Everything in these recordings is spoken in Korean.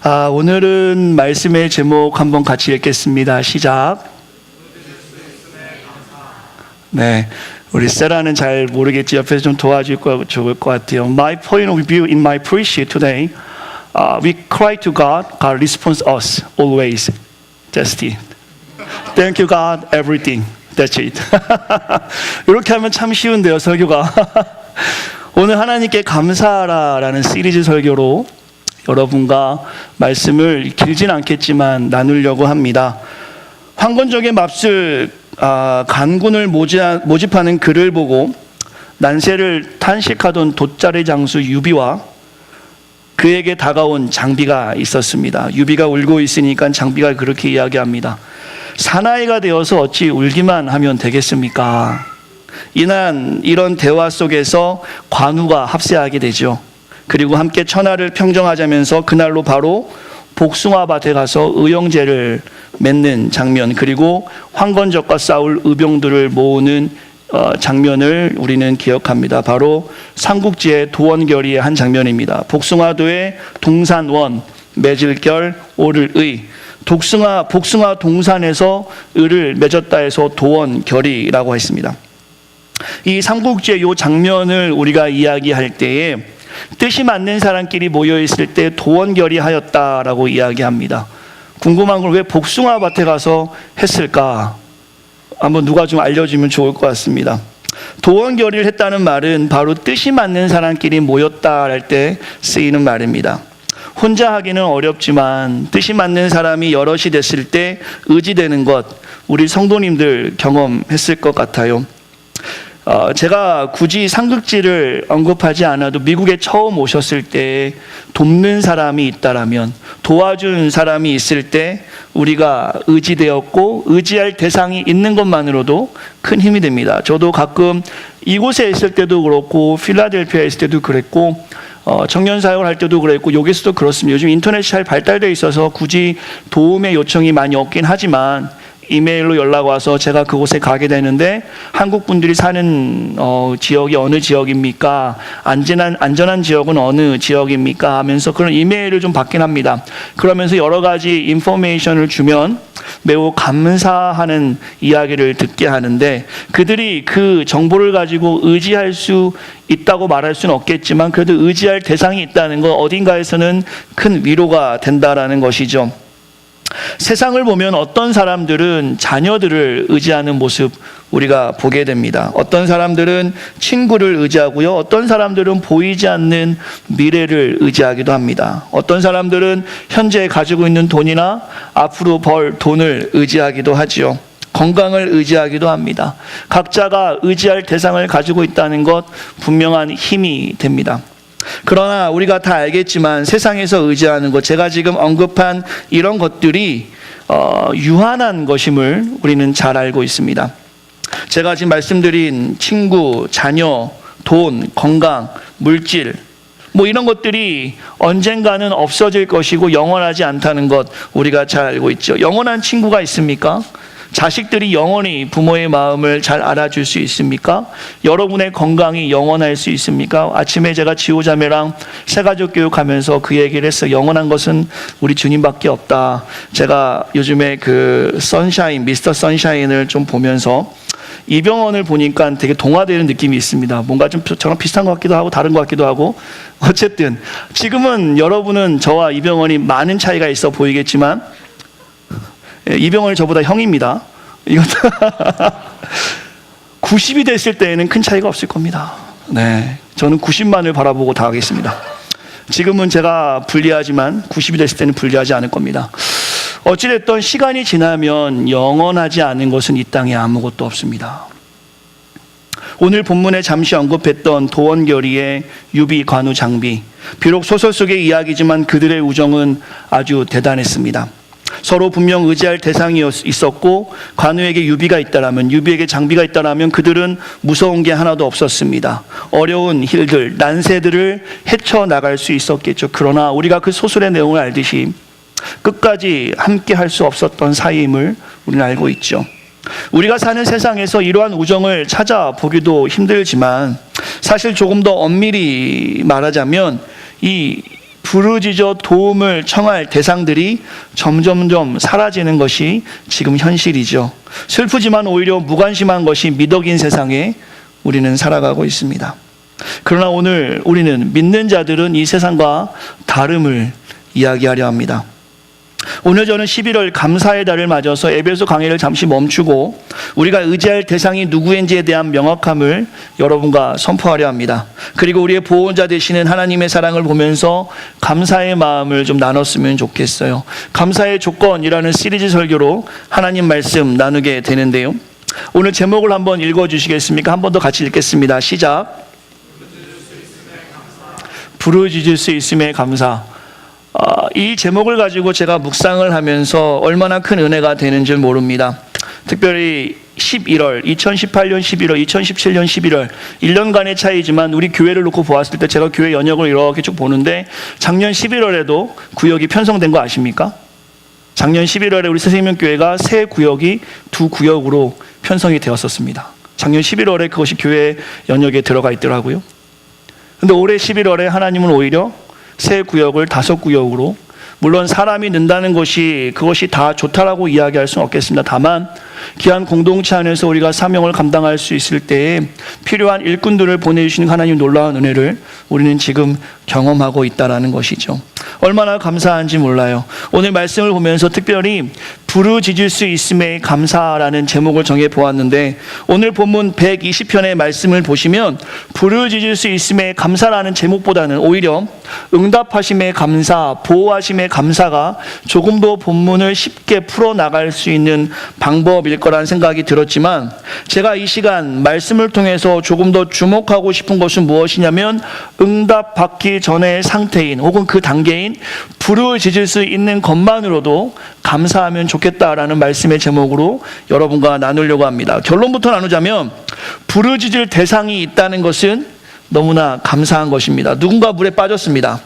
오늘은 말씀의 제목 한번 같이 읽겠습니다. 시작. 네, 우리 세라는 잘 모르겠지. 옆에서 좀 도와주고 좋을 것 같아요. My point of view in my preaching today, we cry to God, God responds us always. That's it. Thank you God, everything. That's it. 이렇게 하면 참 쉬운데요, 설교가. 오늘 하나님께 감사하라라는 시리즈 설교로 여러분과 말씀을 길진 않겠지만 나누려고 합니다. 황건적의 맙술 간군을 모집하는 그를 보고 난세를 탄식하던 돗자리 장수 유비와 그에게 다가온 장비가 있었습니다. 유비가 울고 있으니까 장비가 그렇게 이야기합니다. 사나이가 되어서 어찌 울기만 하면 되겠습니까? 이런 대화 속에서 관우가 합세하게 되죠. 그리고 함께 천하를 평정하자면서 그날로 바로 복숭아밭에 가서 의형제를 맺는 장면, 그리고 황건적과 싸울 의병들을 모으는 장면을 우리는 기억합니다. 바로 삼국지의 도원결의의 한 장면입니다. 복숭아도의 동산원, 맺을결, 오를의. 복숭아 동산에서 을을 맺었다 해서 도원결의라고 했습니다. 이 삼국지의 이 장면을 우리가 이야기할 때에 뜻이 맞는 사람끼리 모여있을 때 도원결의하였다라고 이야기합니다. 궁금한 걸 왜 복숭아밭에 가서 했을까? 한번 누가 좀 알려주면 좋을 것 같습니다. 도원결의를 했다는 말은 바로 뜻이 맞는 사람끼리 모였다 할 때 쓰이는 말입니다. 혼자 하기는 어렵지만 뜻이 맞는 사람이 여럿이 됐을 때 의지되는 것, 우리 성도님들 경험했을 것 같아요. 제가 굳이 삼국지를 언급하지 않아도 미국에 처음 오셨을 때 돕는 사람이 있다라면, 도와준 사람이 있을 때 우리가 의지되었고 의지할 대상이 있는 것만으로도 큰 힘이 됩니다. 저도 가끔 이곳에 있을 때도 그렇고 필라델피아에 있을 때도 그랬고 청년 사역을 할 때도 그랬고 여기서도 그렇습니다. 요즘 인터넷이 잘 발달되어 있어서 굳이 도움의 요청이 많이 없긴 하지만 이메일로 연락 와서 제가 그곳에 가게 되는데 한국 분들이 사는 지역이 어느 지역입니까? 안전한 지역은 어느 지역입니까? 하면서 그런 이메일을 좀 받긴 합니다. 그러면서 여러 가지 인포메이션을 주면 매우 감사하는 이야기를 듣게 하는데, 그들이 그 정보를 가지고 의지할 수 있다고 말할 수는 없겠지만 그래도 의지할 대상이 있다는 것, 어딘가에서는 큰 위로가 된다라는 것이죠. 세상을 보면 어떤 사람들은 자녀들을 의지하는 모습 우리가 보게 됩니다. 어떤 사람들은 친구를 의지하고요. 어떤 사람들은 보이지 않는 미래를 의지하기도 합니다. 어떤 사람들은 현재 가지고 있는 돈이나 앞으로 벌 돈을 의지하기도 하지요. 건강을 의지하기도 합니다. 각자가 의지할 대상을 가지고 있다는 것 분명한 힘이 됩니다. 그러나 우리가 다 알겠지만 세상에서 의지하는 것, 제가 지금 언급한 이런 것들이 유한한 것임을 우리는 잘 알고 있습니다. 제가 지금 말씀드린 친구, 자녀, 돈, 건강, 물질, 이런 것들이 언젠가는 없어질 것이고 영원하지 않다는 것 우리가 잘 알고 있죠. 영원한 친구가 있습니까? 자식들이 영원히 부모의 마음을 잘 알아줄 수 있습니까? 여러분의 건강이 영원할 수 있습니까? 아침에 제가 지호자매랑 새가족 교육하면서 그 얘기를 했어요. 영원한 것은 우리 주님밖에 없다. 제가 요즘에 그 미스터 선샤인을 좀 보면서 이병헌을 보니까 되게 동화되는 느낌이 있습니다. 뭔가 좀 저랑 비슷한 것 같기도 하고 다른 것 같기도 하고, 어쨌든 지금은 여러분은 저와 이병헌이 많은 차이가 있어 보이겠지만 이병헌이 저보다 형입니다. 이것도 90이 됐을 때에는 큰 차이가 없을 겁니다. 네, 저는 90만을 바라보고 다 하겠습니다. 지금은 제가 불리하지만 90이 됐을 때는 불리하지 않을 겁니다. 어찌됐든 시간이 지나면 영원하지 않은 것은 이 땅에 아무것도 없습니다. 오늘 본문에 잠시 언급했던 도원결의의 유비, 관우, 장비, 비록 소설 속의 이야기지만 그들의 우정은 아주 대단했습니다. 서로 분명 의지할 대상이 있었고, 관우에게 유비가 있다라면, 유비에게 장비가 있다라면 그들은 무서운 게 하나도 없었습니다. 어려운 일들, 난세들을 헤쳐나갈 수 있었겠죠. 그러나 우리가 그 소설의 내용을 알듯이 끝까지 함께 할 수 없었던 사이임을 우리는 알고 있죠. 우리가 사는 세상에서 이러한 우정을 찾아보기도 힘들지만 사실 조금 더 엄밀히 말하자면 이 부르짖어 도움을 청할 대상들이 점점점 사라지는 것이 지금 현실이죠. 슬프지만 오히려 무관심한 것이 미덕인 세상에 우리는 살아가고 있습니다. 그러나 오늘 우리는 믿는 자들은 이 세상과 다름을 이야기하려 합니다. 오늘 저는 11월 감사의 달을 맞아서 에베소 강의를 잠시 멈추고 우리가 의지할 대상이 누구인지에 대한 명확함을 여러분과 선포하려 합니다. 그리고 우리의 보호자 되시는 하나님의 사랑을 보면서 감사의 마음을 좀 나눴으면 좋겠어요. 감사의 조건이라는 시리즈 설교로 하나님 말씀 나누게 되는데요. 오늘 제목을 한번 읽어주시겠습니까? 한 번 더 같이 읽겠습니다. 시작. 부르짖을 수 있음에 감사. 이 제목을 가지고 제가 묵상을 하면서 얼마나 큰 은혜가 되는지 모릅니다. 특별히 11월, 2018년 11월, 2017년 11월 1년간의 차이지만 우리 교회를 놓고 보았을 때 제가 교회 연역을 이렇게 쭉 보는데 작년 11월에도 구역이 편성된 거 아십니까? 작년 11월에 우리 새생명교회가 새 구역이 2구역으로 편성이 되었었습니다. 작년 11월에 그것이 교회 연역에 들어가 있더라고요. 근데 올해 11월에 하나님은 오히려 새 구역을 5구역으로, 물론 사람이 는다는 것이 그것이 다 좋다라고 이야기할 수는 없겠습니다. 다만 귀한 공동체 안에서 우리가 사명을 감당할 수 있을 때에 필요한 일꾼들을 보내주시는 하나님 놀라운 은혜를 우리는 지금 경험하고 있다는 것이죠. 얼마나 감사한지 몰라요. 오늘 말씀을 보면서 특별히 부르짖을 수 있음에 감사라는 제목을 정해 보았는데 오늘 본문 120편의 말씀을 보시면 부르짖을 수 있음에 감사라는 제목보다는 오히려 응답하심에 감사, 보호하심에 감사가 조금 더 본문을 쉽게 풀어나갈 수 있는 방법일 거라는 생각이 들었지만 제가 이 시간 말씀을 통해서 조금 더 주목하고 싶은 것은 무엇이냐면 응답받기 전의 상태인 혹은 그 단계인 부르짖을 수 있는 것만으로도 감사하면 좋겠다라는 말씀의 제목으로 여러분과 나누려고 합니다. 결론부터 나누자면 부르짖을 대상이 있다는 것은 너무나 감사한 것입니다. 누군가 물에 빠졌습니다.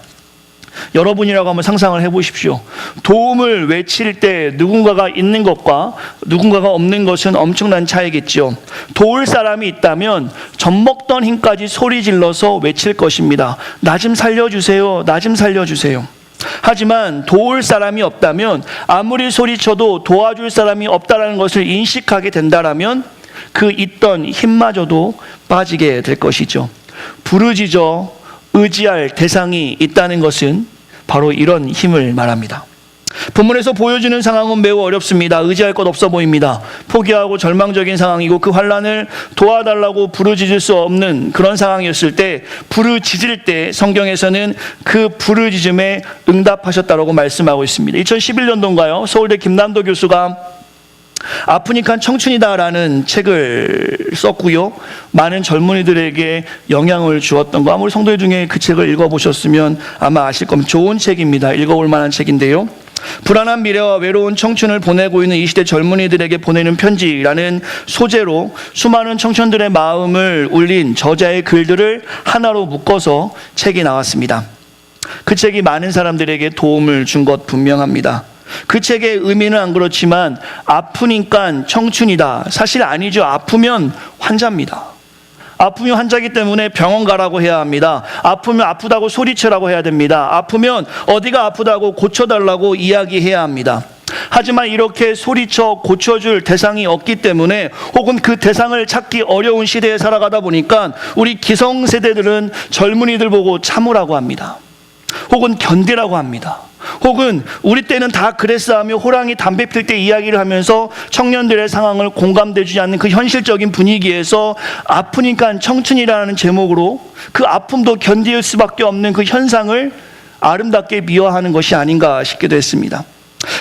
여러분이라고 한번 상상을 해보십시오. 도움을 외칠 때 누군가가 있는 것과 누군가가 없는 것은 엄청난 차이겠죠. 도울 사람이 있다면 젖먹던 힘까지 소리 질러서 외칠 것입니다. 나 좀 살려주세요. 나 좀 살려주세요. 하지만 도울 사람이 없다면 아무리 소리쳐도 도와줄 사람이 없다는 것을 인식하게 된다면 그 있던 힘마저도 빠지게 될 것이죠. 부르짖어 의지할 대상이 있다는 것은 바로 이런 힘을 말합니다. 본문에서 보여주는 상황은 매우 어렵습니다. 의지할 것 없어 보입니다. 포기하고 절망적인 상황이고 그 환난을 도와달라고 부르짖을 수 없는 그런 상황이었을 때 부르짖을 때 성경에서는 그 부르짖음에 응답하셨다고 말씀하고 있습니다. 2011년도인가요? 서울대 김남도 교수가 아프니까 청춘이다라는 책을 썼고요. 많은 젊은이들에게 영향을 주었던 거, 아무리 성도 중에 그 책을 읽어보셨으면 아마 아실 겁니다. 좋은 책입니다. 읽어볼 만한 책인데요. 불안한 미래와 외로운 청춘을 보내고 있는 이 시대 젊은이들에게 보내는 편지라는 소재로 수많은 청춘들의 마음을 울린 저자의 글들을 하나로 묶어서 책이 나왔습니다. 그 책이 많은 사람들에게 도움을 준 것 분명합니다. 그 책의 의미는 안 그렇지만 아프니까 청춘이다. 사실 아니죠. 아프면 환자입니다. 아프면 환자이기 때문에 병원 가라고 해야 합니다. 아프면 아프다고 소리치라고 해야 됩니다. 아프면 어디가 아프다고 고쳐달라고 이야기해야 합니다. 하지만 이렇게 소리쳐 고쳐줄 대상이 없기 때문에 혹은 그 대상을 찾기 어려운 시대에 살아가다 보니까 우리 기성세대들은 젊은이들 보고 참으라고 합니다. 혹은 견디라고 합니다. 혹은 우리 때는 다 그랬어 하며 호랑이 담배 필 때 이야기를 하면서 청년들의 상황을 공감되지 않는 그 현실적인 분위기에서 아프니까 청춘이라는 제목으로 그 아픔도 견딜 수밖에 없는 그 현상을 아름답게 미화하는 것이 아닌가 싶기도 했습니다.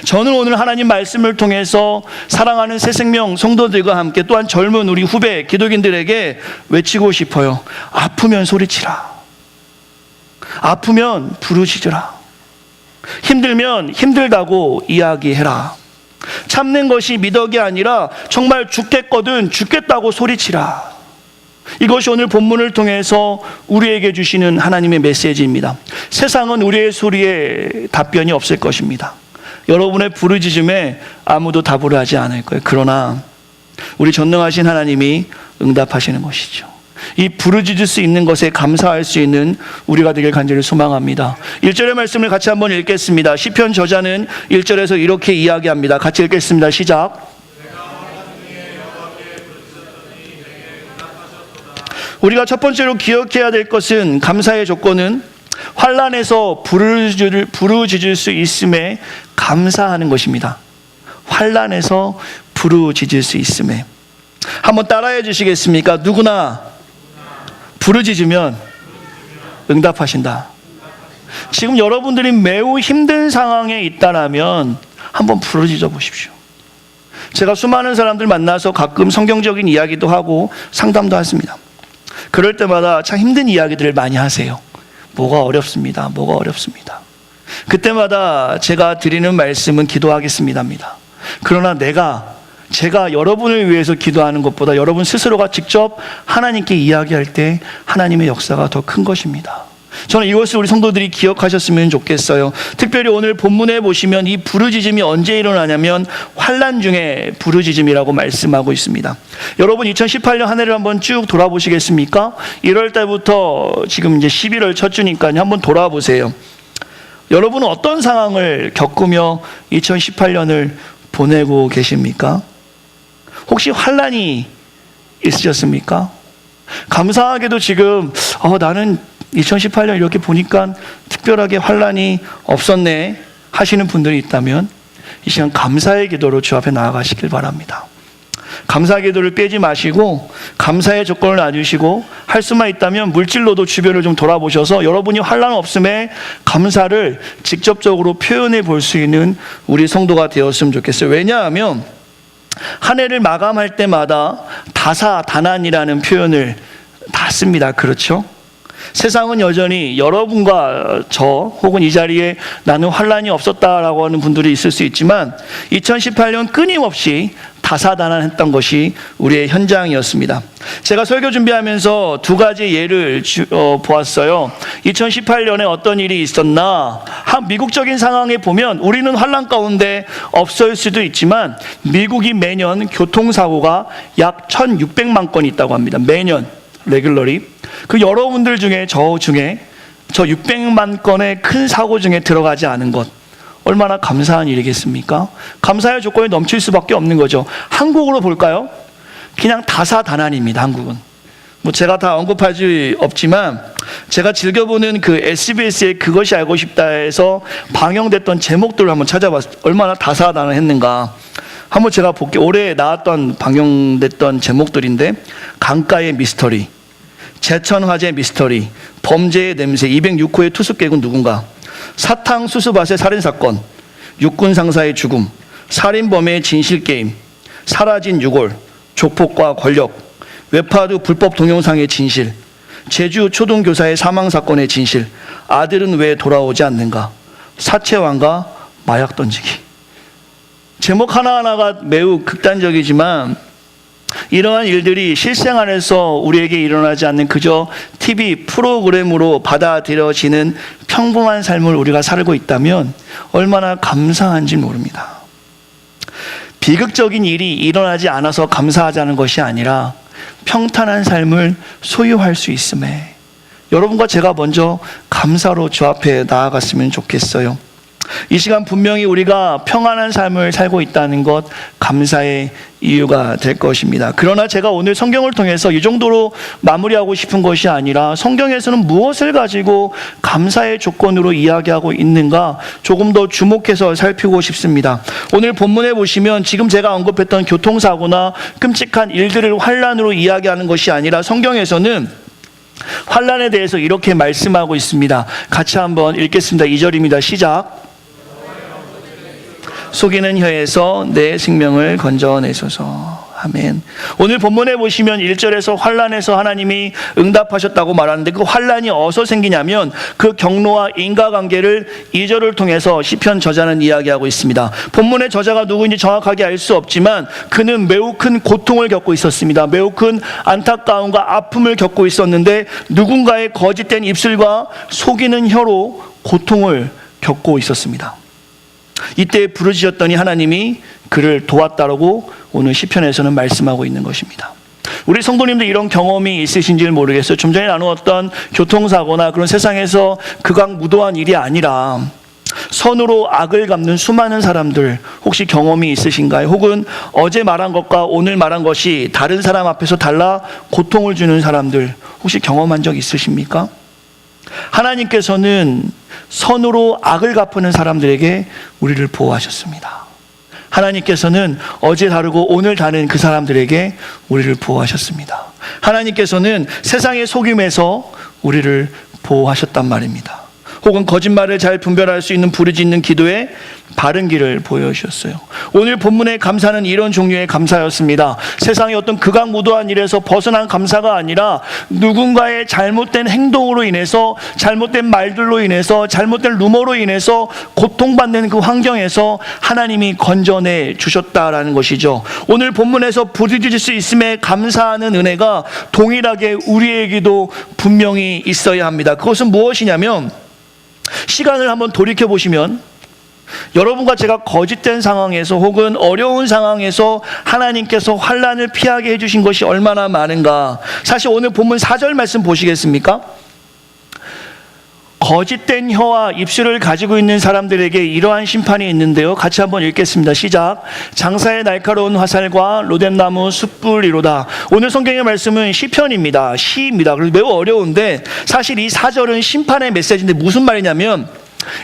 저는 오늘 하나님 말씀을 통해서 사랑하는 새생명 성도들과 함께 또한 젊은 우리 후배 기독인들에게 외치고 싶어요. 아프면 소리치라. 아프면 부르짖으라. 힘들면 힘들다고 이야기해라. 참는 것이 미덕이 아니라 정말 죽겠거든 죽겠다고 소리치라. 이것이 오늘 본문을 통해서 우리에게 주시는 하나님의 메시지입니다. 세상은 우리의 소리에 답변이 없을 것입니다. 여러분의 부르짖음에 아무도 답을 하지 않을 거예요. 그러나 우리 전능하신 하나님이 응답하시는 것이죠. 이 부르짖을 수 있는 것에 감사할 수 있는 우리가 되길 간절히 소망합니다. 1절의 말씀을 같이 한번 읽겠습니다. 시편 저자는 1절에서 이렇게 이야기합니다. 같이 읽겠습니다. 시작. 우리가 첫 번째로 기억해야 될 것은, 감사의 조건은 환난에서 부르짖을 수 있음에 감사하는 것입니다. 환난에서 부르짖을 수 있음에. 한번 따라해 주시겠습니까? 누구나 부르짖으면 응답하신다. 지금 여러분들이 매우 힘든 상황에 있다라면 한번 부르짖어 보십시오. 제가 수많은 사람들 만나서 가끔 성경적인 이야기도 하고 상담도 하십니다. 그럴 때마다 참 힘든 이야기들을 많이 하세요. 뭐가 어렵습니다. 뭐가 어렵습니다. 그때마다 제가 드리는 말씀은 기도하겠습니다입니다. 그러나 제가 여러분을 위해서 기도하는 것보다 여러분 스스로가 직접 하나님께 이야기할 때 하나님의 역사가 더 큰 것입니다. 저는 이것을 우리 성도들이 기억하셨으면 좋겠어요. 특별히 오늘 본문에 보시면 이 부르짖음이 언제 일어나냐면 환난 중에 부르짖음이라고 말씀하고 있습니다. 여러분 2018년 한 해를 한번 쭉 돌아보시겠습니까? 1월 달부터 지금 이제 11월 첫 주니까요. 한번 돌아보세요. 여러분은 어떤 상황을 겪으며 2018년을 보내고 계십니까? 혹시 환난이 있으셨습니까? 감사하게도 지금 나는 2018년 이렇게 보니까 특별하게 환난이 없었네 하시는 분들이 있다면 이 시간 감사의 기도로 주 앞에 나아가시길 바랍니다. 감사의 기도를 빼지 마시고 감사의 조건을 놔주시고 할 수만 있다면 물질로도 주변을 좀 돌아보셔서 여러분이 환난 없음에 감사를 직접적으로 표현해 볼 수 있는 우리 성도가 되었으면 좋겠어요. 왜냐하면 한 해를 마감할 때마다 다사다난이라는 표현을 다 씁니다. 그렇죠? 세상은 여전히 여러분과 저 혹은 이 자리에 나는 환난이 없었다라고 하는 분들이 있을 수 있지만 2018년 끊임없이 다사다난했던 것이 우리의 현장이었습니다. 제가 설교 준비하면서 두 가지 예를 보았어요. 2018년에 어떤 일이 있었나? 미국적인 상황에 보면 우리는 환난 가운데 없을 수도 있지만 미국이 매년 교통사고가 약 1,600만 건이 있다고 합니다. 매년 레귤러리. 그 여러분들 중에 저 600만 건의 큰 사고 중에 들어가지 않은 것, 얼마나 감사한 일이겠습니까? 감사의 조건이 넘칠 수밖에 없는 거죠. 한국으로 볼까요? 그냥 다사다난입니다. 한국은. 제가 다 언급할 수 없지만 제가 즐겨보는 그 SBS의 그것이 알고 싶다에서 방영됐던 제목들을 한번 찾아봤어요. 얼마나 다사다난했는가. 한번 제가 볼게요. 올해 나왔던 방영됐던 제목들인데, 강가의 미스터리, 제천화재 미스터리, 범죄의 냄새, 206호의 투숙객은 누군가, 사탕 수수밭의 살인사건, 육군 상사의 죽음, 살인범의 진실게임, 사라진 6월, 조폭과 권력, 웹하드 불법 동영상의 진실, 제주 초등교사의 사망사건의 진실, 아들은 왜 돌아오지 않는가, 사채왕과 마약 던지기. 제목 하나하나가 매우 극단적이지만 이러한 일들이 실생활에서 우리에게 일어나지 않는 그저 TV 프로그램으로 받아들여지는 평범한 삶을 우리가 살고 있다면 얼마나 감사한지 모릅니다. 비극적인 일이 일어나지 않아서 감사하자는 것이 아니라 평탄한 삶을 소유할 수 있음에 여러분과 제가 먼저 감사로 주 앞에 나아갔으면 좋겠어요. 이 시간 분명히 우리가 평안한 삶을 살고 있다는 것, 감사의 이유가 될 것입니다. 그러나 제가 오늘 성경을 통해서 이 정도로 마무리하고 싶은 것이 아니라 성경에서는 무엇을 가지고 감사의 조건으로 이야기하고 있는가 조금 더 주목해서 살피고 싶습니다. 오늘 본문에 보시면 지금 제가 언급했던 교통사고나 끔찍한 일들을 환난으로 이야기하는 것이 아니라 성경에서는 환난에 대해서 이렇게 말씀하고 있습니다. 같이 한번 읽겠습니다. 2절입니다. 시작. 속이는 혀에서 내 생명을 건져내소서. 아멘. 오늘 본문에 보시면 1절에서 환난에서 하나님이 응답하셨다고 말하는데 그 환난이 어디서 생기냐면 그 경로와 인과관계를 2절을 통해서 시편 저자는 이야기하고 있습니다. 본문의 저자가 누구인지 정확하게 알 수 없지만 그는 매우 큰 고통을 겪고 있었습니다. 매우 큰 안타까움과 아픔을 겪고 있었는데 누군가의 거짓된 입술과 속이는 혀로 고통을 겪고 있었습니다. 이때 부르짖었더니 하나님이 그를 도왔다라고 오늘 시편에서는 말씀하고 있는 것입니다. 우리 성도님들 이런 경험이 있으신지는 모르겠어요. 좀 전에 나누었던 교통사고나 그런 세상에서 극악무도한 일이 아니라 선으로 악을 갚는 수많은 사람들 혹시 경험이 있으신가요? 혹은 어제 말한 것과 오늘 말한 것이 다른 사람 앞에서 달라 고통을 주는 사람들 혹시 경험한 적 있으십니까? 하나님께서는 선으로 악을 갚는 사람들에게 우리를 보호하셨습니다. 하나님께서는 어제 다르고 오늘 다른 그 사람들에게 우리를 보호하셨습니다. 하나님께서는 세상의 속임에서 우리를 보호하셨단 말입니다. 혹은 거짓말을 잘 분별할 수 있는 부르짖는 기도에 바른 길을 보여주셨어요. 오늘 본문의 감사는 이런 종류의 감사였습니다. 세상의 어떤 극악무도한 일에서 벗어난 감사가 아니라 누군가의 잘못된 행동으로 인해서, 잘못된 말들로 인해서, 잘못된 루머로 인해서 고통받는 그 환경에서 하나님이 건져내 주셨다라는 것이죠. 오늘 본문에서 부르짖을 수 있음에 감사하는 은혜가 동일하게 우리에게도 분명히 있어야 합니다. 그것은 무엇이냐면, 시간을 한번 돌이켜 보시면 여러분과 제가 거짓된 상황에서 혹은 어려운 상황에서 하나님께서 환난을 피하게 해주신 것이 얼마나 많은가. 사실 오늘 본문 4절 말씀 보시겠습니까? 거짓된 혀와 입술을 가지고 있는 사람들에게 이러한 심판이 있는데요. 같이 한번 읽겠습니다. 시작. 장사의 날카로운 화살과 로뎀나무 숯불이로다. 오늘 성경의 말씀은 시편입니다. 시입니다. 그래서 매우 어려운데 사실 이 4절은 심판의 메시지인데 무슨 말이냐면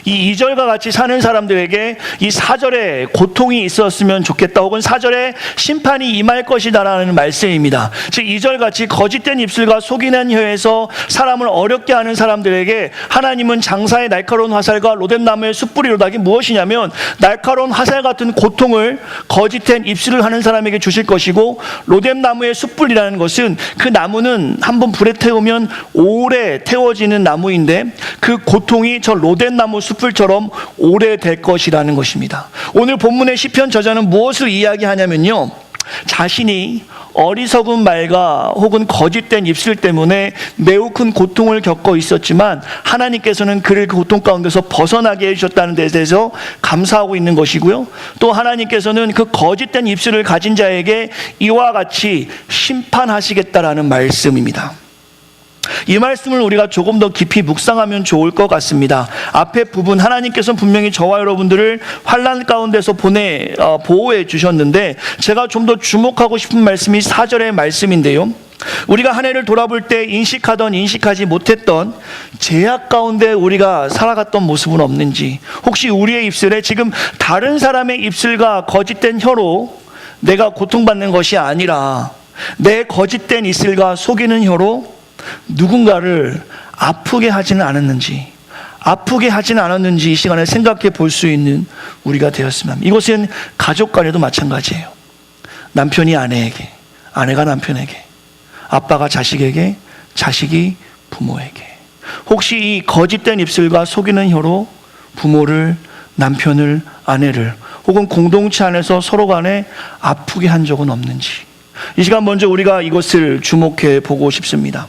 이 2절과 같이 사는 사람들에게 이 4절에 고통이 있었으면 좋겠다, 혹은 4절에 심판이 임할 것이다라는 말씀입니다. 즉 2절 같이 거짓된 입술과 속이는 혀에서 사람을 어렵게 하는 사람들에게 하나님은 장사의 날카로운 화살과 로뎀나무의 숯불이로다. 이게 무엇이냐면 날카로운 화살 같은 고통을 거짓된 입술을 하는 사람에게 주실 것이고, 로뎀나무의 숯불이라는 것은 그 나무는 한번 불에 태우면 오래 태워지는 나무인데 그 고통이 저 로뎀나무 숯불처럼 오래될 것이라는 것입니다. 오늘 본문의 시편 저자는 무엇을 이야기하냐면요, 자신이 어리석은 말과 혹은 거짓된 입술 때문에 매우 큰 고통을 겪고 있었지만 하나님께서는 그를 그 고통 가운데서 벗어나게 해주셨다는 데 대해서 감사하고 있는 것이고요, 또 하나님께서는 그 거짓된 입술을 가진 자에게 이와 같이 심판하시겠다라는 말씀입니다. 이 말씀을 우리가 조금 더 깊이 묵상하면 좋을 것 같습니다. 앞에 부분, 하나님께서는 분명히 저와 여러분들을 환난 가운데서 보호해 주셨는데 제가 좀 더 주목하고 싶은 말씀이 4절의 말씀인데요, 우리가 한 해를 돌아볼 때 인식하던 인식하지 못했던 죄악 가운데 우리가 살아갔던 모습은 없는지, 혹시 우리의 입술에 지금 다른 사람의 입술과 거짓된 혀로 내가 고통받는 것이 아니라 내 거짓된 입술과 속이는 혀로 누군가를 아프게 하지는 않았는지, 이 시간에 생각해 볼 수 있는 우리가 되었으면 합니다. 이것은 가족 간에도 마찬가지예요. 남편이 아내에게, 아내가 남편에게, 아빠가 자식에게, 자식이 부모에게. 혹시 이 거짓된 입술과 속이는 혀로 부모를, 남편을, 아내를 혹은 공동체 안에서 서로 간에 아프게 한 적은 없는지, 이 시간 먼저 우리가 이것을 주목해 보고 싶습니다.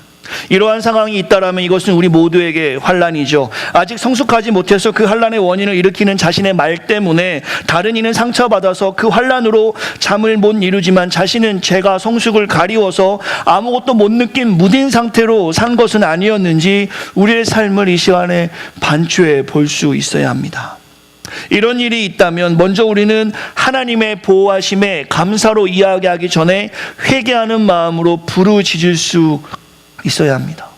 이러한 상황이 있다라면 이것은 우리 모두에게 환난이죠. 아직 성숙하지 못해서 그 환난의 원인을 일으키는 자신의 말 때문에 다른 이는 상처받아서 그 환난으로 잠을 못 이루지만 자신은 죄가 성숙을 가리워서 아무것도 못 느낀 무딘 상태로 산 것은 아니었는지 우리의 삶을 이 시간에 반추해 볼 수 있어야 합니다. 이런 일이 있다면 먼저 우리는 하나님의 보호하심에 감사로 이야기하기 전에 회개하는 마음으로 부르짖을 수 있어야 합니다.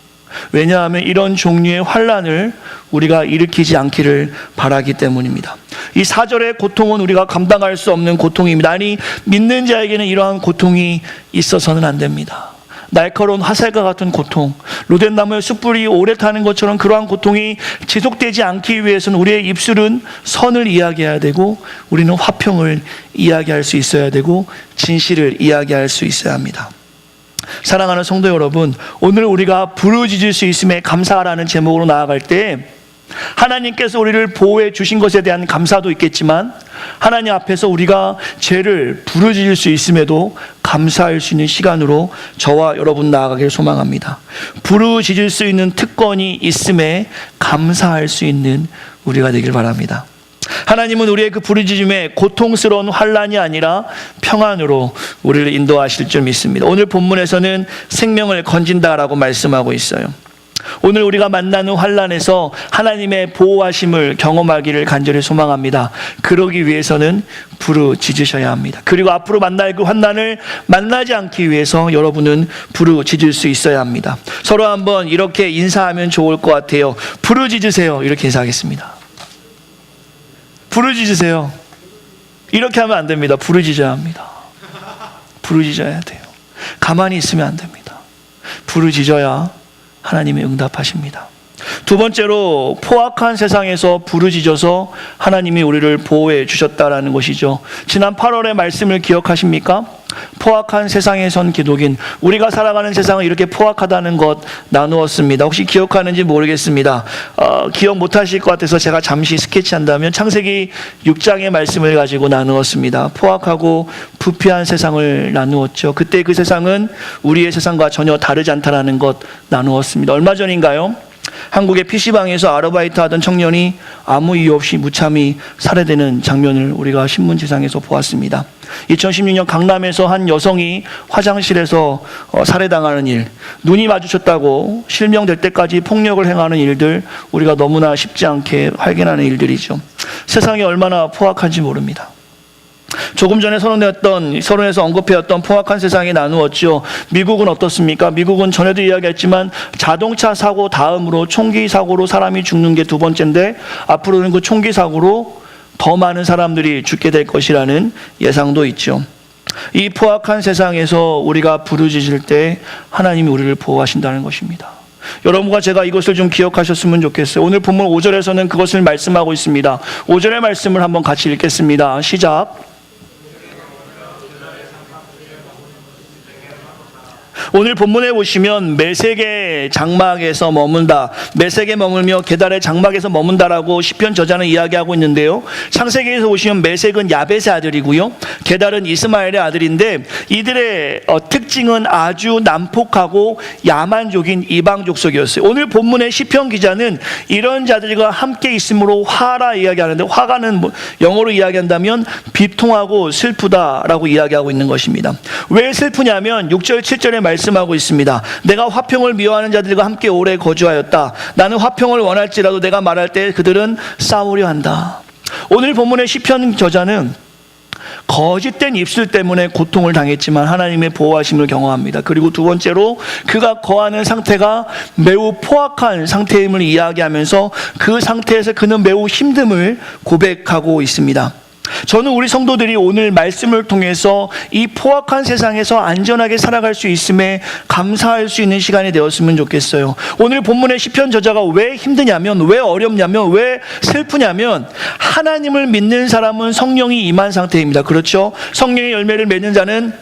왜냐하면 이런 종류의 환난을 우리가 일으키지 않기를 바라기 때문입니다. 이 4절의 고통은 우리가 감당할 수 없는 고통입니다. 아니, 믿는 자에게는 이러한 고통이 있어서는 안 됩니다. 날카로운 화살과 같은 고통, 로뎀나무의 숯불이 오래 타는 것처럼 그러한 고통이 지속되지 않기 위해서는 우리의 입술은 선을 이야기해야 되고, 우리는 화평을 이야기할 수 있어야 되고, 진실을 이야기할 수 있어야 합니다. 사랑하는 성도 여러분, 오늘 우리가 부르짖을 수 있음에 감사하라는 제목으로 나아갈 때 하나님께서 우리를 보호해 주신 것에 대한 감사도 있겠지만, 하나님 앞에서 우리가 죄를 부르짖을 수 있음에도 감사할 수 있는 시간으로 저와 여러분 나아가길 소망합니다. 부르짖을 수 있는 특권이 있음에 감사할 수 있는 우리가 되길 바랍니다. 하나님은 우리의 그 부르짖음에 고통스러운 환난이 아니라 평안으로 우리를 인도하실 줄 믿습니다. 오늘 본문에서는 생명을 건진다라고 말씀하고 있어요. 오늘 우리가 만나는 환난에서 하나님의 보호하심을 경험하기를 간절히 소망합니다. 그러기 위해서는 부르짖으셔야 합니다. 그리고 앞으로 만날 그 환난을 만나지 않기 위해서 여러분은 부르짖을 수 있어야 합니다. 서로 한번 이렇게 인사하면 좋을 것 같아요. 부르짖으세요. 이렇게 인사하겠습니다. 부르짖으세요. 이렇게 하면 안 됩니다. 부르짖어야 합니다. 부르짖어야 돼요. 가만히 있으면 안 됩니다. 부르짖어야 하나님이 응답하십니다. 두 번째로 포악한 세상에서 부르짖어서 하나님이 우리를 보호해 주셨다라는 것이죠. 지난 8월의 말씀을 기억하십니까? 포악한 세상에 선 기독인, 우리가 살아가는 세상은 이렇게 포악하다는 것 나누었습니다. 혹시 기억하는지 모르겠습니다. 기억 못하실 것 같아서 제가 잠시 스케치한다면 창세기 6장의 말씀을 가지고 나누었습니다. 포악하고 부패한 세상을 나누었죠. 그때 그 세상은 우리의 세상과 전혀 다르지 않다는 것 나누었습니다. 얼마 전인가요? 한국의 PC방에서 아르바이트 하던 청년이 아무 이유 없이 무참히 살해되는 장면을 우리가 신문지상에서 보았습니다. 2016년 강남에서 한 여성이 화장실에서 살해당하는 일, 눈이 마주쳤다고 실명될 때까지 폭력을 행하는 일들, 우리가 너무나 쉽지 않게 발견하는 일들이죠. 세상이 얼마나 포악한지 모릅니다. 조금 전에 서론에서 언급해왔던 포악한 세상이 나누었죠. 미국은 어떻습니까? 미국은 전에도 이야기했지만 자동차 사고 다음으로 총기 사고로 사람이 죽는 게 두 번째인데 앞으로는 그 총기 사고로 더 많은 사람들이 죽게 될 것이라는 예상도 있죠. 이 포악한 세상에서 우리가 부르짖을 때 하나님이 우리를 보호하신다는 것입니다. 여러분과 제가 이것을 좀 기억하셨으면 좋겠어요. 오늘 본문 5절에서는 그것을 말씀하고 있습니다. 5절의 말씀을 한번 같이 읽겠습니다. 시작. 오늘 본문에 보시면 메색의 장막에서 머문다, 메색에 머물며 게달의 장막에서 머문다라고 시편 저자는 이야기하고 있는데요. 창세기에서 보시면 메색은 야벳의 아들이고요, 게달은 이스마엘의 아들인데 이들의 특징은 아주 난폭하고 야만족인 이방 족속이었어요. 오늘 본문의 시편 기자는 이런 자들과 함께 있으므로 화라 이야기하는데, 화가는 영어로 이야기한다면 비통하고 슬프다라고 이야기하고 있는 것입니다. 왜 슬프냐면 6절 7절에 말씀하고 있습니다. 내가 화평을 미워하는 자들과 함께 오래 거주하였다. 나는 화평을 원할지라도 내가 말할 때 그들은 싸우려 한다. 오늘 본문의 시편 저자는 거짓된 입술 때문에 고통을 당했지만 하나님의 보호하심을 경험합니다. 그리고 두 번째로 그가 거하는 상태가 매우 포악한 상태임을 이야기하면서 그 상태에서 그는 매우 힘듦을 고백하고 있습니다. 저는 우리 성도들이 오늘 말씀을 통해서 이 포악한 세상에서 안전하게 살아갈 수 있음에 감사할 수 있는 시간이 되었으면 좋겠어요. 오늘 본문의 시편 저자가 왜 힘드냐면, 왜 어렵냐면, 왜 슬프냐면 하나님을 믿는 사람은 성령이 임한 상태입니다. 그렇죠? 성령의 열매를 맺는 자는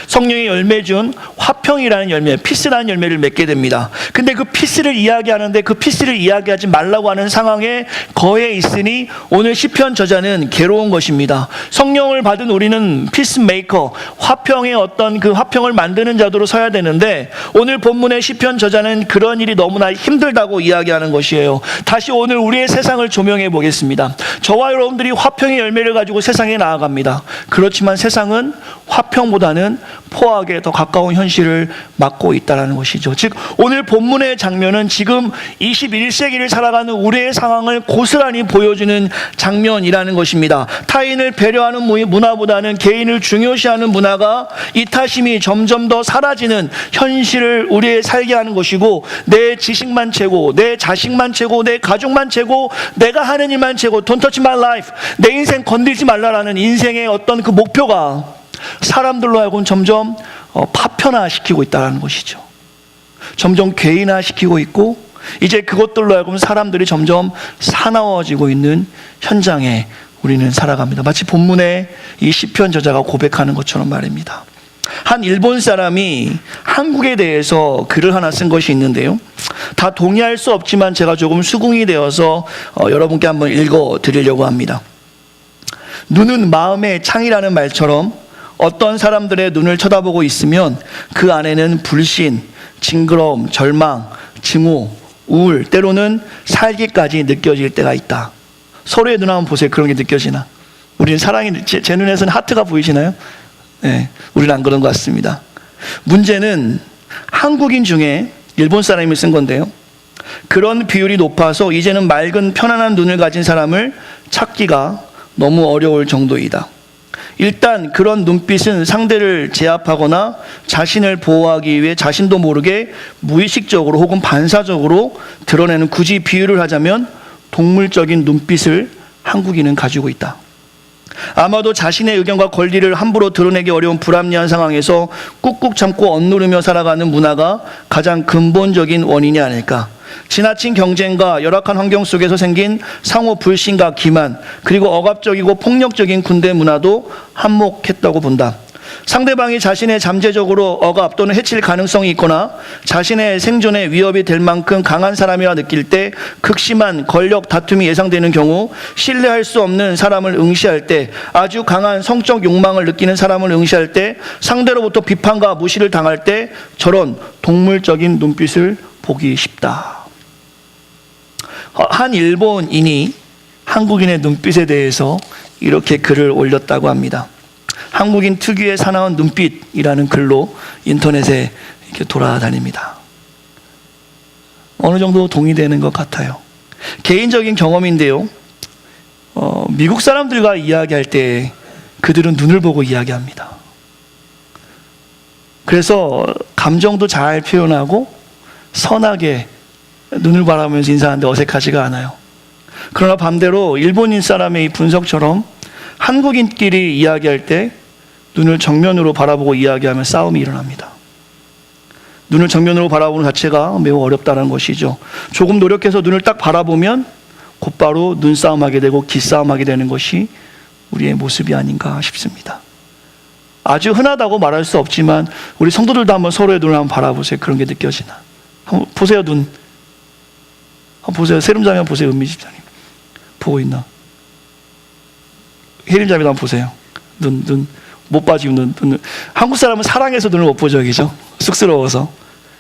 성령의 열매 중 화평이라는 열매, 피스라는 열매를 맺게 됩니다. 근데 그 피스를 이야기하는데 그 피스를 이야기하지 말라고 하는 상황에 거해 있으니 오늘 시편 저자는 괴로운 것입니다. 성령을 받은 우리는 피스메이커, 화평의 어떤 그 화평을 만드는 자도로 서야 되는데 오늘 본문의 시편 저자는 그런 일이 너무나 힘들다고 이야기하는 것이에요. 다시 오늘 우리의 세상을 조명해 보겠습니다. 저와 여러분들이 화평의 열매를 가지고 세상에 나아갑니다. 그렇지만 세상은 화평보다는 포악에 더 가까운 현실을 맞고 있다는 것이죠. 즉 오늘 본문의 장면은 지금 21세기를 살아가는 우리의 상황을 고스란히 보여주는 장면이라는 것입니다. 타인을 배려하는 문화보다는 개인을 중요시하는 문화가 이타심이 점점 더 사라지는 현실을 우리의 살게 하는 것이고, 내 지식만 최고, 내 자식만 최고, 내 가족만 최고, 내가 하는 일만 최고, Don't touch my life, 내 인생 건들지 말라라는 인생의 어떤 그 목표가 사람들로 하여금 점점 파편화시키고 있다는 것이죠. 점점 괴인화시키고 있고 이제 그것들로 하여금 사람들이 점점 사나워지고 있는 현장에 우리는 살아갑니다. 마치 본문의 이 시편 저자가 고백하는 것처럼 말입니다. 한 일본 사람이 한국에 대해서 글을 하나 쓴 것이 있는데요. 다 동의할 수 없지만 제가 조금 수긍이 되어서 여러분께 한번 읽어드리려고 합니다. 눈은 마음의 창이라는 말처럼 어떤 사람들의 눈을 쳐다보고 있으면 그 안에는 불신, 징그러움, 절망, 증오, 우울, 때로는 살기까지 느껴질 때가 있다. 서로의 눈 한번 보세요. 그런 게 느껴지나? 우리는 사랑이, 제 눈에서는 하트가 보이시나요? 네, 우리는 안 그런 것 같습니다. 문제는 한국인 중에 일본 사람이 쓴 건데요. 그런 비율이 높아서 이제는 맑은 편안한 눈을 가진 사람을 찾기가 너무 어려울 정도이다. 일단 그런 눈빛은 상대를 제압하거나 자신을 보호하기 위해 자신도 모르게 무의식적으로 혹은 반사적으로 드러내는, 굳이 비유를 하자면 동물적인 눈빛을 한국인은 가지고 있다. 아마도 자신의 의견과 권리를 함부로 드러내기 어려운 불합리한 상황에서 꾹꾹 참고 억누르며 살아가는 문화가 가장 근본적인 원인이 아닐까. 지나친 경쟁과 열악한 환경 속에서 생긴 상호 불신과 기만, 그리고 억압적이고 폭력적인 군대 문화도 한몫했다고 본다. 상대방이 자신의 잠재적으로 억압 또는 해칠 가능성이 있거나 자신의 생존에 위협이 될 만큼 강한 사람이라 느낄 때, 극심한 권력 다툼이 예상되는 경우, 신뢰할 수 없는 사람을 응시할 때, 아주 강한 성적 욕망을 느끼는 사람을 응시할 때, 상대로부터 비판과 무시를 당할 때 저런 동물적인 눈빛을 보기 쉽다. 한 일본인이 한국인의 눈빛에 대해서 이렇게 글을 올렸다고 합니다. 한국인 특유의 사나운 눈빛이라는 글로 인터넷에 이렇게 돌아다닙니다. 어느 정도 동의되는 것 같아요. 개인적인 경험인데요. 미국 사람들과 이야기할 때 그들은 눈을 보고 이야기합니다. 그래서 감정도 잘 표현하고 선하게 눈을 바라보면서 인사하는데 어색하지가 않아요. 그러나 반대로 일본인 사람의 이 분석처럼 한국인끼리 이야기할 때 눈을 정면으로 바라보고 이야기하면 싸움이 일어납니다. 눈을 정면으로 바라보는 자체가 매우 어렵다는 것이죠. 조금 노력해서 눈을 딱 바라보면 곧바로 눈싸움하게 되고 기싸움하게 되는 것이 우리의 모습이 아닌가 싶습니다. 아주 흔하다고 말할 수 없지만 우리 성도들도 한번 서로의 눈을 한번 바라보세요. 그런 게 느껴지나? 한번 보세요. 눈 한번 보세요. 세름자매 한번 보세요. 은미 집사님 보고 있나? 혜림자매도 한번 보세요. 눈 못 빠지고 눈. 한국 사람은 사랑해서 눈을 못 보죠, 그죠? 쑥스러워서.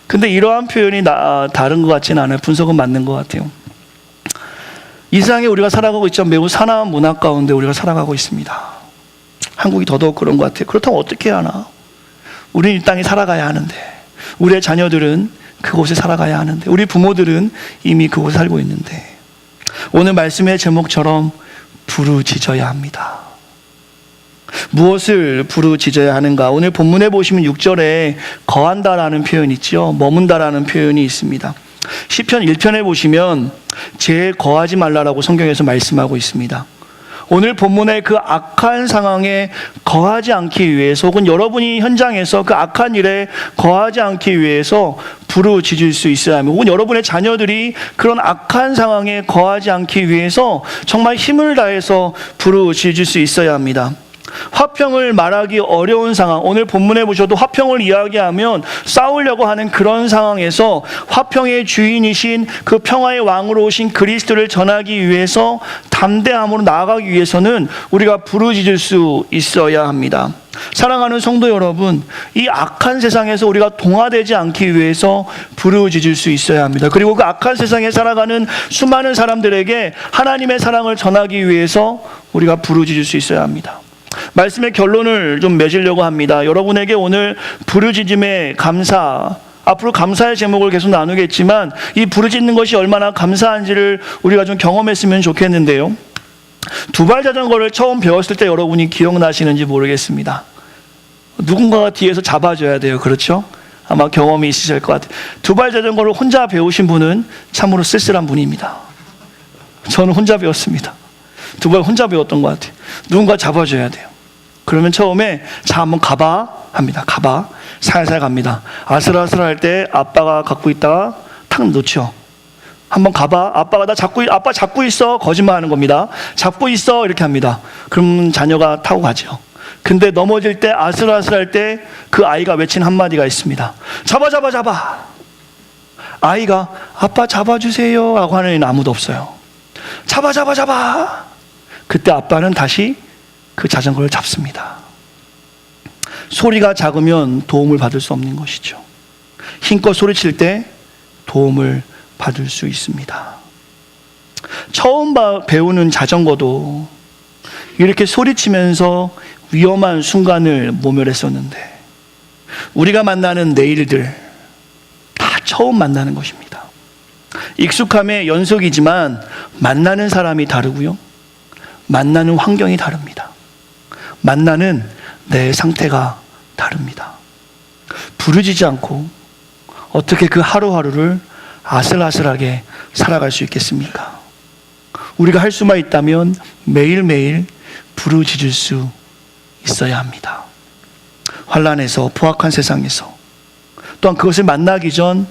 근데 이러한 표현이 다른 것 같지는 않아요. 분석은 맞는 것 같아요. 이 세상에 우리가 살아가고 있죠. 매우 사나운 문화 가운데 우리가 살아가고 있습니다. 한국이 더더욱 그런 것 같아요. 그렇다면 어떻게 하나? 우리는 이 땅에 살아가야 하는데, 우리의 자녀들은 그곳에 살아가야 하는데, 우리 부모들은 이미 그곳에 살고 있는데, 오늘 말씀의 제목처럼 부르짖어야 합니다. 무엇을 부르짖어야 하는가? 오늘 본문에 보시면 6절에 거한다라는 표현이 있죠. 머문다라는 표현이 있습니다. 시편 1편에 보시면 죄에 거하지 말라라고 성경에서 말씀하고 있습니다. 오늘 본문의 그 악한 상황에 거하지 않기 위해서, 혹은 여러분이 현장에서 그 악한 일에 거하지 않기 위해서 부르짖을 수 있어야 합니다. 혹은 여러분의 자녀들이 그런 악한 상황에 거하지 않기 위해서 정말 힘을 다해서 부르짖을 수 있어야 합니다. 화평을 말하기 어려운 상황, 오늘 본문에 보셔도 화평을 이야기하면 싸우려고 하는 그런 상황에서 화평의 주인이신 그 평화의 왕으로 오신 그리스도를 전하기 위해서 담대함으로 나아가기 위해서는 우리가 부르짖을 수 있어야 합니다. 사랑하는 성도 여러분, 이 악한 세상에서 우리가 동화되지 않기 위해서 부르짖을 수 있어야 합니다. 그리고 그 악한 세상에 살아가는 수많은 사람들에게 하나님의 사랑을 전하기 위해서 우리가 부르짖을 수 있어야 합니다. 말씀의 결론을 좀 맺으려고 합니다. 여러분에게 오늘 부르짖음의 감사, 앞으로 감사의 제목을 계속 나누겠지만 이 부르짖는 것이 얼마나 감사한지를 우리가 좀 경험했으면 좋겠는데요. 두발 자전거를 처음 배웠을 때 여러분이 기억나시는지 모르겠습니다. 누군가가 뒤에서 잡아줘야 돼요. 그렇죠? 아마 경험이 있으실 것 같아요. 두발 자전거를 혼자 배우신 분은 참으로 쓸쓸한 분입니다. 저는 혼자 배웠습니다. 두 발 혼자 배웠던 것 같아요. 누군가 잡아줘야 돼요. 그러면 처음에 자 한번 가봐 합니다. 가봐. 살살 갑니다. 아슬아슬할 때 아빠가 갖고 있다가 탁 놓죠. 한번 가봐. 아빠 잡고 있어. 거짓말하는 겁니다. 잡고 있어 이렇게 합니다. 그럼 자녀가 타고 가죠. 근데 넘어질 때 아슬아슬할 때 그 아이가 외친 한마디가 있습니다. 잡아. 아이가 아빠 잡아주세요 라고 하는 애는 아무도 없어요. 잡아. 그때 아빠는 다시 그 자전거를 잡습니다. 소리가 작으면 도움을 받을 수 없는 것이죠. 힘껏 소리칠 때 도움을 받을 수 있습니다. 처음 배우는 자전거도 이렇게 소리치면서 위험한 순간을 모면했었는데 우리가 만나는 내일들 다 처음 만나는 것입니다. 익숙함의 연속이지만 만나는 사람이 다르고요. 만나는 환경이 다릅니다. 만나는 내 상태가 다릅니다. 부르짖지 않고 어떻게 그 하루하루를 아슬아슬하게 살아갈 수 있겠습니까? 우리가 할 수만 있다면 매일매일 부르짖을 수 있어야 합니다. 환난에서, 포악한 세상에서, 또한 그것을 만나기 전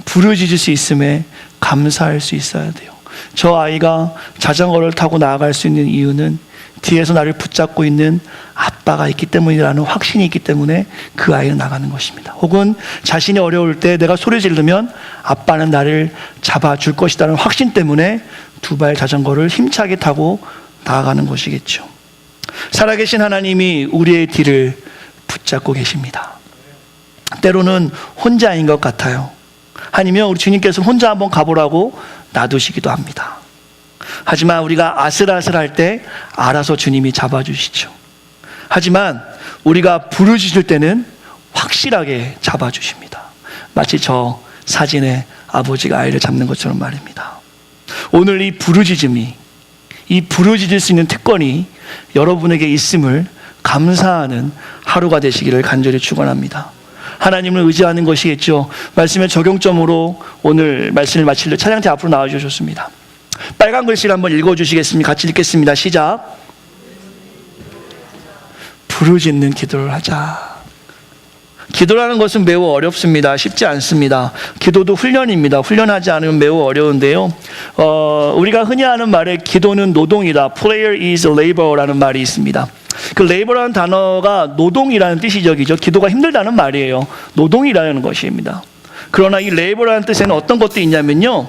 부르짖을 수 있음에 감사할 수 있어야 돼요. 저 아이가 자전거를 타고 나아갈 수 있는 이유는 뒤에서 나를 붙잡고 있는 아빠가 있기 때문이라는 확신이 있기 때문에 그 아이는 나가는 것입니다. 혹은 자신이 어려울 때 내가 소리 지르면 아빠는 나를 잡아줄 것이라는 확신 때문에 두 발 자전거를 힘차게 타고 나아가는 것이겠죠. 살아계신 하나님이 우리의 뒤를 붙잡고 계십니다. 때로는 혼자인 것 같아요. 아니면 우리 주님께서 혼자 한번 가보라고 놔두시기도 합니다. 하지만 우리가 아슬아슬할 때 알아서 주님이 잡아주시죠. 하지만 우리가 부르짖을 때는 확실하게 잡아주십니다. 마치 저 사진에 아버지가 아이를 잡는 것처럼 말입니다. 오늘 이 부르짖음이, 이 부르짖을 수 있는 특권이 여러분에게 있음을 감사하는 하루가 되시기를 간절히 축원합니다. 하나님을 의지하는 것이겠죠. 말씀의 적용점으로 오늘 말씀을 마치려 차량대 앞으로 나와주셨습니다. 빨간 글씨를 한번 읽어주시겠습니까? 같이 읽겠습니다. 시작. 부르짖는 기도를 하자. 기도라는 것은 매우 어렵습니다. 쉽지 않습니다. 기도도 훈련입니다. 훈련하지 않으면 매우 어려운데요. 우리가 흔히 하는 말에 기도는 노동이다. Prayer is labor라는 말이 있습니다. 그 labor라는 단어가 노동이라는 뜻이죠. 기도가 힘들다는 말이에요. 노동이라는 것입니다. 그러나 이 labor라는 뜻에는 어떤 것도 있냐면요.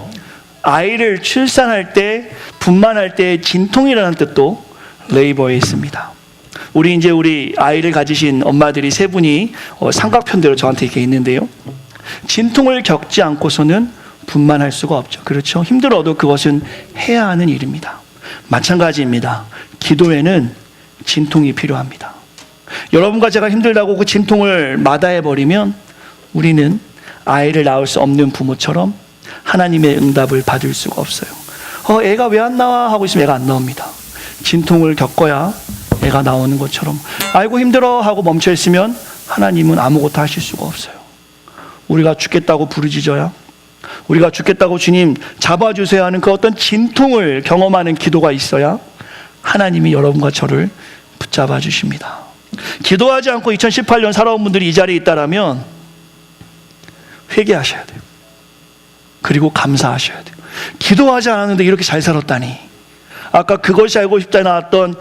아이를 출산할 때, 분만할 때 진통이라는 뜻도 labor에 있습니다. 우리 아이를 가지신 엄마들이 세 분이 삼각편대로 저한테 이렇게 있는데요. 진통을 겪지 않고서는 분만할 수가 없죠. 그렇죠? 힘들어도 그것은 해야 하는 일입니다. 마찬가지입니다. 기도에는 진통이 필요합니다. 여러분과 제가 힘들다고 그 진통을 마다해버리면 우리는 아이를 낳을 수 없는 부모처럼 하나님의 응답을 받을 수가 없어요. 애가 왜 안 나와? 하고 있으면 애가 안 나옵니다. 진통을 겪어야 애가 나오는 것처럼 아이고 힘들어 하고 멈춰 있으면 하나님은 아무것도 하실 수가 없어요. 우리가 죽겠다고 부르짖어야, 우리가 죽겠다고 주님 잡아주세요 하는 그 어떤 진통을 경험하는 기도가 있어야 하나님이 여러분과 저를 붙잡아 주십니다. 기도하지 않고 2018년 살아온 분들이 이 자리에 있다라면 회개하셔야 돼요. 그리고 감사하셔야 돼요. 기도하지 않았는데 이렇게 잘 살았다니, 아까 그것이 알고 싶다 나왔던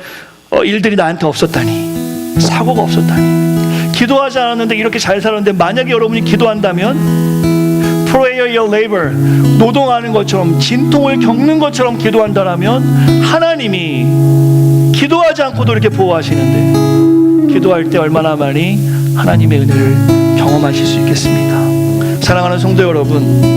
일들이 나한테 없었다니, 사고가 없었다니, 기도하지 않았는데 이렇게 잘 살았는데 만약에 여러분이 기도한다면 Prayer your labor, 노동하는 것처럼 진통을 겪는 것처럼 기도한다라면 하나님이 기도하지 않고도 이렇게 보호하시는데 기도할 때 얼마나 많이 하나님의 은혜를 경험하실 수 있겠습니까? 사랑하는 성도 여러분,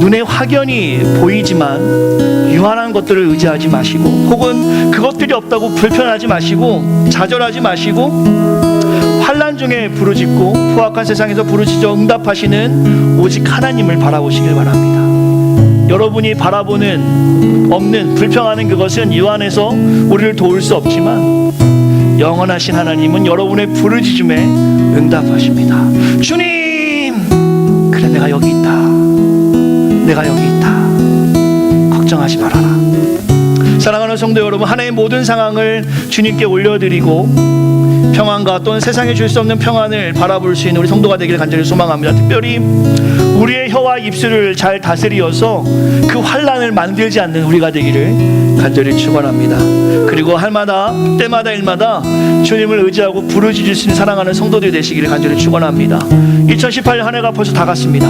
눈에 확연히 보이지만 유한한 것들을 의지하지 마시고, 혹은 그것들이 없다고 불편하지 마시고, 좌절하지 마시고, 환난 중에 부르짖고 포악한 세상에서 부르짖어 응답하시는 오직 하나님을 바라보시길 바랍니다. 여러분이 바라보는 없는 불평하는 그것은 유한해서 우리를 도울 수 없지만 영원하신 하나님은 여러분의 부르짖음에 응답하십니다. 주님, 그래 내가 여기 있다, 내가 여기 있다, 걱정하지 말아라. 사랑하는 성도 여러분, 하나의 모든 상황을 주님께 올려드리고 평안과 또는 세상에 줄 수 없는 평안을 바라볼 수 있는 우리 성도가 되기를 간절히 소망합니다. 특별히 우리의 혀와 입술을 잘 다스리어서 그 환난을 만들지 않는 우리가 되기를 간절히 축원합니다. 그리고 할마다 때마다 일마다 주님을 의지하고 부르짖을 수 있는 사랑하는 성도들이 되시기를 간절히 축원합니다. 2018년 한 해가 벌써 다 갔습니다.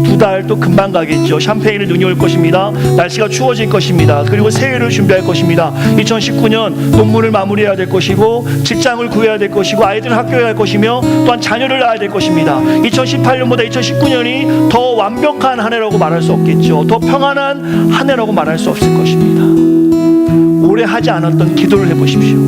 두 달 또 금방 가겠죠. 샴페인에 눈이 올 것입니다. 날씨가 추워질 것입니다. 그리고 새해를 준비할 것입니다. 2019년 논문을 마무리해야 될 것이고 직장을 구해야 될 것이고 아이들은 학교에 갈 것이며 또한 자녀를 낳아야 될 것입니다. 2018년보다 2019년이 더 완벽한 한 해라고 말할 수 없겠죠. 더 평안한 한 해라고 말할 수 없을 것입니다. 오래 하지 않았던 기도를 해보십시오.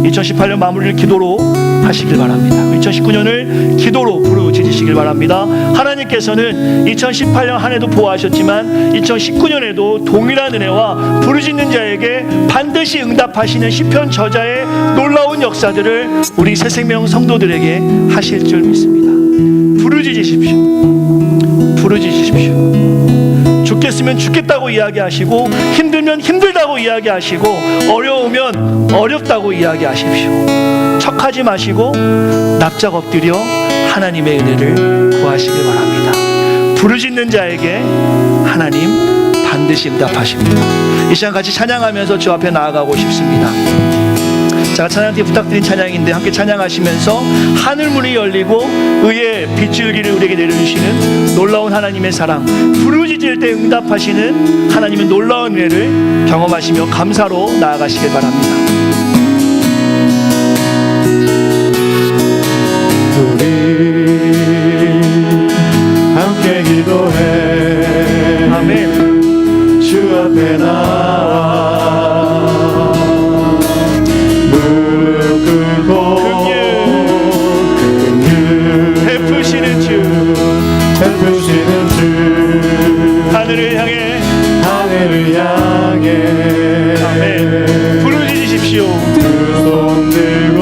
2018년 마무리를 기도로 하시길 바랍니다. 2019년을 기도로 부르짖으시길 바랍니다. 하나님께서는 2018년 한 해도 보호하셨지만 2019년에도 동일한 은혜와 부르짖는 자에게 반드시 응답하시는 시편 저자의 놀라운 역사들을 우리 새생명 성도들에게 하실 줄 믿습니다. 부르짖으십시오. 부르짖으십시오. 죽겠으면 죽겠다고 이야기하시고 힘들면 힘들다고 이야기하시고 어려우면 어렵다고 이야기하십시오. 척하지 마시고 납작 엎드려 하나님의 은혜를 구하시길 바랍니다. 부르짖는 자에게 하나님 반드시 응답하십니다. 이 시간 같이 찬양하면서 주 앞에 나아가고 싶습니다. 제가 찬양팀 부탁드린 찬양인데 함께 찬양하시면서 하늘문이 열리고 의의 빗줄기를 우리에게 내려주시는 놀라운 하나님의 사랑, 부르짖을 때 응답하시는 하나님의 놀라운 은혜를 경험하시며 감사로 나아가시길 바랍니다. 우리 함께 기도해. 아멘. 주 앞에 나와 무릎 꿇고 긍휼 베푸시는 주, 베푸시는 주 하늘을 향해 아멘. 부르짖으십시오. 두 손 들고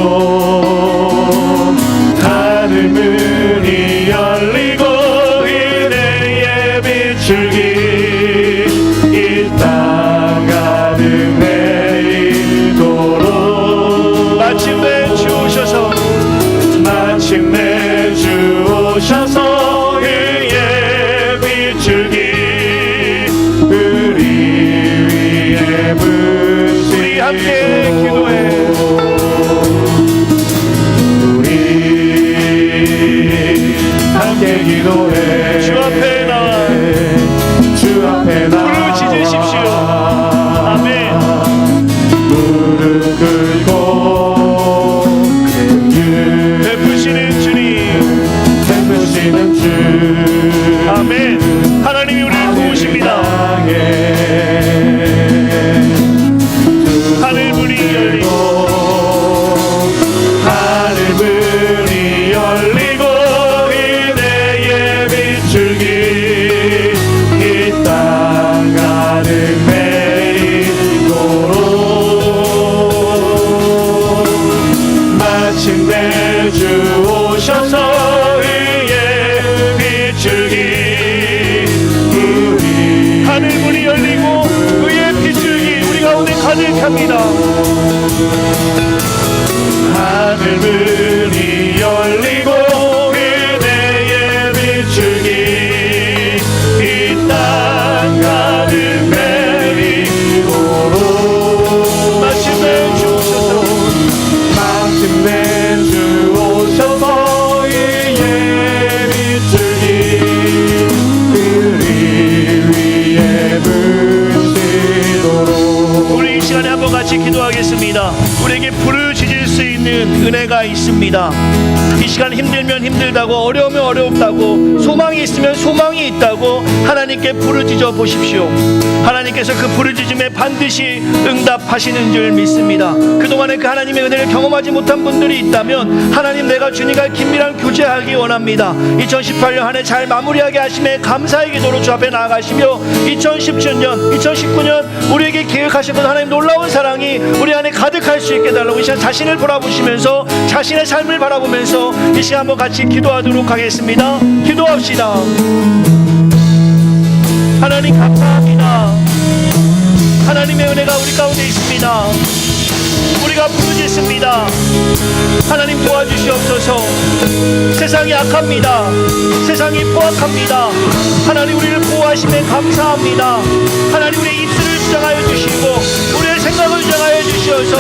하늘 문이 열리고 은혜의 빗줄기 이 땅 가득 내리도록 마침내 주오셔서 마침내 주오셔서 의의 빗줄기 우리 위에 부시고 우리 함께 기도해. 우리 함께 기도해. 주 앞에 나와 주 앞에 나와 부르짖으십시오. 아멘. 무릎 꿇고 긍휼 베푸시는 주님, 베푸시는 주 아멘. 하나님이 우리를 도우십니다. 하늘 문이 열리고 하늘 문이 열리고 은혜의 빗줄기 이 땅 가득 내리도록 마침내 주 오셔서 의의 빗줄기 우리 하늘 문이 열리고 의의 빗줄기 우리 가운데 가득합니다. 하늘 문이 열리고 은혜의 빗줄기 이 땅 가득 내리도록 마침내 주오셔서 마침내 주 오셔서 의의 빗줄기 우리 위에 부시도록 우리 이 시간에 한번 같이 기도하겠습니다. 우리에게 부르짖을 수 있는 은혜가 있습니다. 이 시간 힘들면 힘들다고, 어려우면 어렵다고, 소망이 있으면 소망이 있다고 하나님께 부르짖어 보십시오. 하나님께서 그 부르짖음에 반드시 응답하시는 줄 믿습니다. 그동안에 그 하나님의 은혜를 경험하지 못한 분들이 있다면 하나님, 내가 주님과 긴밀한 교제하기 원합니다. 2018년 한 해 잘 마무리하게 하심에 감사의 기도로 주 앞에 나아가시며 2019년 우리에게 계획하신 하나님 놀라운 사랑이 우리 안에 가득할 수 있게 달라고 이 시간 자신을 돌아보시면서 자신의 삶을 바라보면서 이 시간 한번 같이 기도하도록 하겠습니다. 기도합시다. 하나님 감사합니다. 하나님의 은혜가 우리 가운데 있습니다. 우리가 부르짖습니다. 하나님 도와주시옵소서. 세상이 악합니다. 세상이 포악합니다. 하나님 우리를 보호하시면 감사합니다. 하나님 우리의 입술을 주장하여 주시고 우리의 생각을 주장하여 주시어서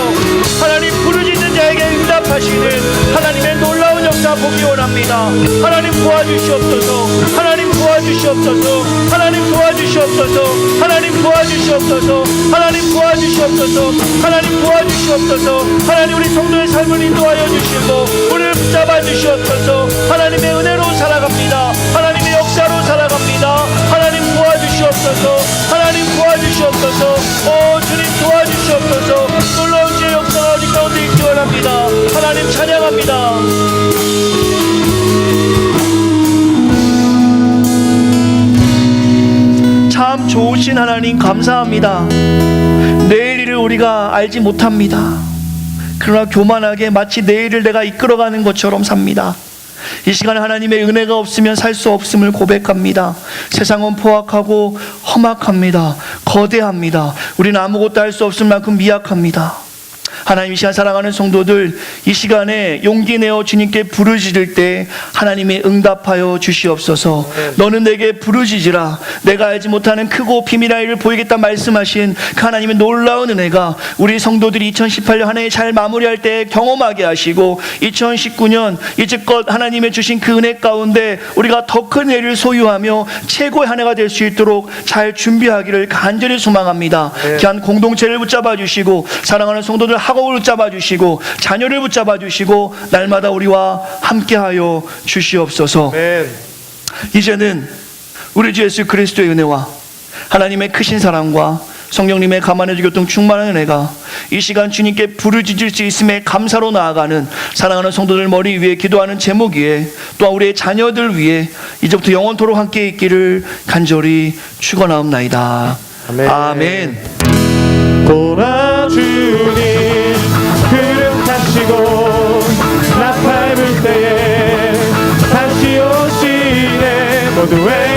하나님 부르짖는 자에게 응답하시는 하나님의 놀라운 역사 보기 원합니다. 하나님 도와주시옵소서. 하나님 도와주시옵소서. 하나님 도와주시옵소서. 하나님 도와주시옵소서. 하나님 도와주시옵소서. 하나님 도와주시옵소서. 하나님 우리 성도의 삶을 인도하여 주시고 우리를 붙잡아 주시옵소서. 하나님의 은혜로 살아갑니다. 하나님의 역사로 살아갑니다. 하나님 도와주시옵소서. 하나님 도와주시옵소서. 오 주님 도와주시옵소서. 놀라운 주의 역사가 우리 가운데 있기 원합니다. 하나님 찬양합니다. 참 좋으신 하나님 감사합니다. 내일 일을 우리가 알지 못합니다. 그러나 교만하게 마치 내일을 내가 이끌어가는 것처럼 삽니다. 이 시간에 하나님의 은혜가 없으면 살 수 없음을 고백합니다. 세상은 포악하고 험악합니다. 거대합니다. 우리는 아무것도 할 수 없을 만큼 미약합니다. 하나님 이 시간 사랑하는 성도들 이 시간에 용기 내어 주님께 부르짖을 때 하나님이 응답하여 주시옵소서. 너는 내게 부르짖으라. 내가 알지 못하는 크고 비밀한 일을 보이겠다 말씀하신 그 하나님의 놀라운 은혜가 우리 성도들이 2018년 한 해 잘 마무리할 때 경험하게 하시고 2019년 이제껏 하나님의 주신 그 은혜 가운데 우리가 더 큰 은혜를 소유하며 최고의 한 해가 될 수 있도록 잘 준비하기를 간절히 소망합니다. 귀한 공동체를 붙잡아 주시고 사랑하는 성도들 학업을 붙잡아 주시고 자녀를 붙잡아 주시고 날마다 우리와 함께하여 주시옵소서. 이제는 우리 주 예수 그리스도의 은혜와 하나님의 크신 사랑과 성령님의 가만히 교통 충만한 은혜가 이 시간 주님께 부르짖을 수 있음에 감사로 나아가는 사랑하는 성도들 머리 위에 기도하는 제목 위에 또한 우리의 자녀들 위에 이제부터 영원토록 함께 있기를 간절히 축원하옵나이다. 아멘. 돌아주님 그름 타시고 나팔 불 때에 다시 오시네 모두의